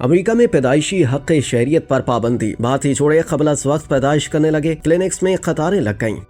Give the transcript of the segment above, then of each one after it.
America में पैदाइशी हक़ शहरियत पर पाबंदी। भारतीय जोड़े क़ब्ल अज़ वक्त पैदाइश करने लगे, क्लिनिक्स में कतारें लग गईं।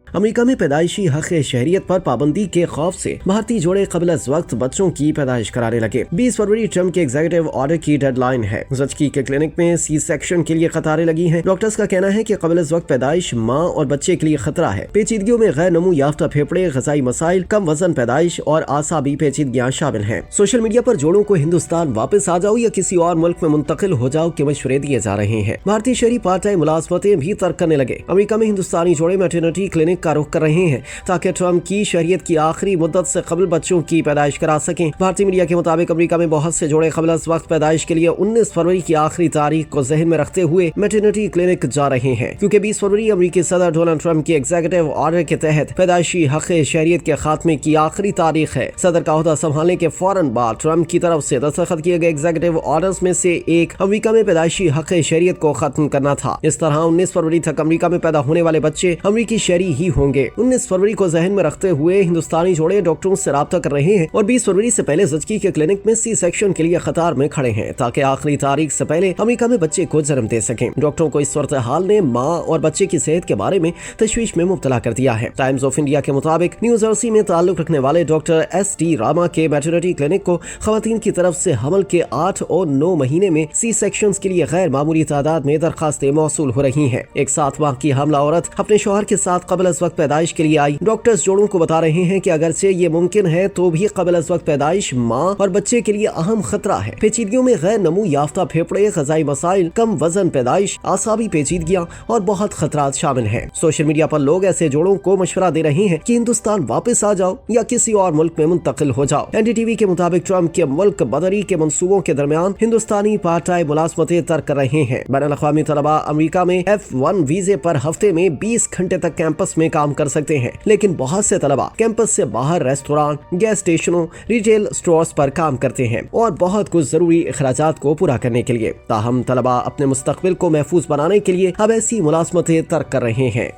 अमेरिका में पैदाइशी हक़ शहरियत पर पाबंदी के खौफ से भारतीय जोड़े क़ब्ल अज़ वक्त बच्चों की पैदाइश कराने लगे। 20 फरवरी ट्रम्प के एग्जीक्यूटिव ऑर्डर की डेडलाइन है। जचकी के क्लिनिक में सी सेक्शन के लिए कतारें लगी हैं। डॉक्टर्स का कहना है कि क़ब्ल अज़ वक्त पैदाइश माँ और बच्चे के लिए खतरा है। पेचीदगियों में गैर नमू याफ्ता फेफड़े, ग़िज़ाई मसाइल, कम वजन पैदाइश और आसाबी पेचीदगियाँ शामिल हैं। सोशल मीडिया पर जोड़ों को हिंदुस्तान वापस आ जाओ या किसी और मुल्क में मुंतकिल हो जाओ के मशवरे दिए जा रहे हैं। भारतीय शहरी पार्ट टाइम मुलाजमतें भी तर्क करने लगे। अमेरिका में हिंदुस्तानी जोड़े मैटरनिटी क्लिनिक का रुख कर रहे हैं ताकि ट्रम्प की शहरियत की आखिरी मुद्दत से कबल बच्चों की पैदाइश करा सकें। भारतीय मीडिया के मुताबिक अमेरिका में बहुत से जोड़े क़ब्ल अज़ वक्त पैदाइश के लिए 19 फरवरी की आखिरी तारीख को ज़हन में रखते हुए मैटरनिटी क्लिनिक जा रहे हैं, क्योंकि 20 फरवरी अमेरिकी सदर डोनाल्ड ट्रम्प के एग्जीक्यूटिव ऑर्डर के तहत पैदाइशी हक़ शहरियत के खात्मे की आखिरी तारीख है। सदर का ओहदा संभालने के फौरन बाद ट्रम्प की तरफ से दस्तखत किए गए एग्जीक्यूटिव ऑर्डर्स में से एक अमेरिका में पैदाइशी हक़ शहरियत को खत्म करना था। इस तरह 19 फरवरी तक अमेरिका में पैदा होने वाले बच्चे अमेरिकी शहरी ही होंगे। 19 फरवरी को जहन में रखते हुए हिंदुस्तानी जोड़े डॉक्टरों से राब्ता कर रहे हैं और 20 फरवरी से पहले जचकी के क्लिनिक में सी सेक्शन के लिए कतार में खड़े हैं ताकि आखिरी तारीख से पहले अमेरिका में बच्चे को जन्म दे सकें। डॉक्टरों को इस सूरत हाल ने माँ और बच्चे की सेहत के बारे में तशवीश में मुब्तला कर दिया है। टाइम्स ऑफ इंडिया के मुताबिक न्यू जर्सी में ताल्लुक रखने वाले डॉक्टर S.T. रामा के मैटरनिटी क्लिनिक को खवातीन की तरफ से हमल के 8 और 9 महीने में सी सेक्शन के लिए गैर मामूली तादाद में दरखास्तें मौसूल हो रही है। एक 7 माह की हमला औरत अपने शौहर के साथ क़ब्ल अज़ वक्त पैदाइश के लिए आई। डॉक्टर्स जोड़ों को बता रहे हैं कि अगरचे ये मुमकिन है तो भी क़ब्ल अज़ वक्त पैदाइश माँ और बच्चे के लिए अहम खतरा है। पेचीदगियों में गैर नमू याफ्ता फेफड़े, ग़िज़ाई मसाइल, कम वजन पैदाइश, आसाबी पेचीदगियाँ और बहुत खतरात शामिल हैं। सोशल मीडिया पर लोग ऐसे जोड़ों को मशवरा दे रहे हैं कि हिंदुस्तान वापस आ जाओ या किसी और मुल्क में मुंतकिल हो जाओ। NDTV के मुताबिक ट्रम्प के मुल्क बदरी के मंसूबों के दरमियान हिंदुस्तानी पार्ट टाइम मुलाजमतें तर्क कर रहे हैं। बैनुल-अक़वामी तलबा अमेरिका में F1 वीजे पर हफ्ते में 20 घंटे तक कैंपस में काम कर सकते हैं, लेकिन बहुत से तलबा कैंपस से बाहर रेस्टोरेंट, गैस स्टेशनों, रिटेल स्टोर्स पर काम करते हैं और बहुत कुछ जरूरी अखराजात को पूरा करने के लिए। ताहम तलबा अपने मुस्तकबिल को महफूज बनाने के लिए अब ऐसी मुलाजमतें तर्क कर रहे हैं।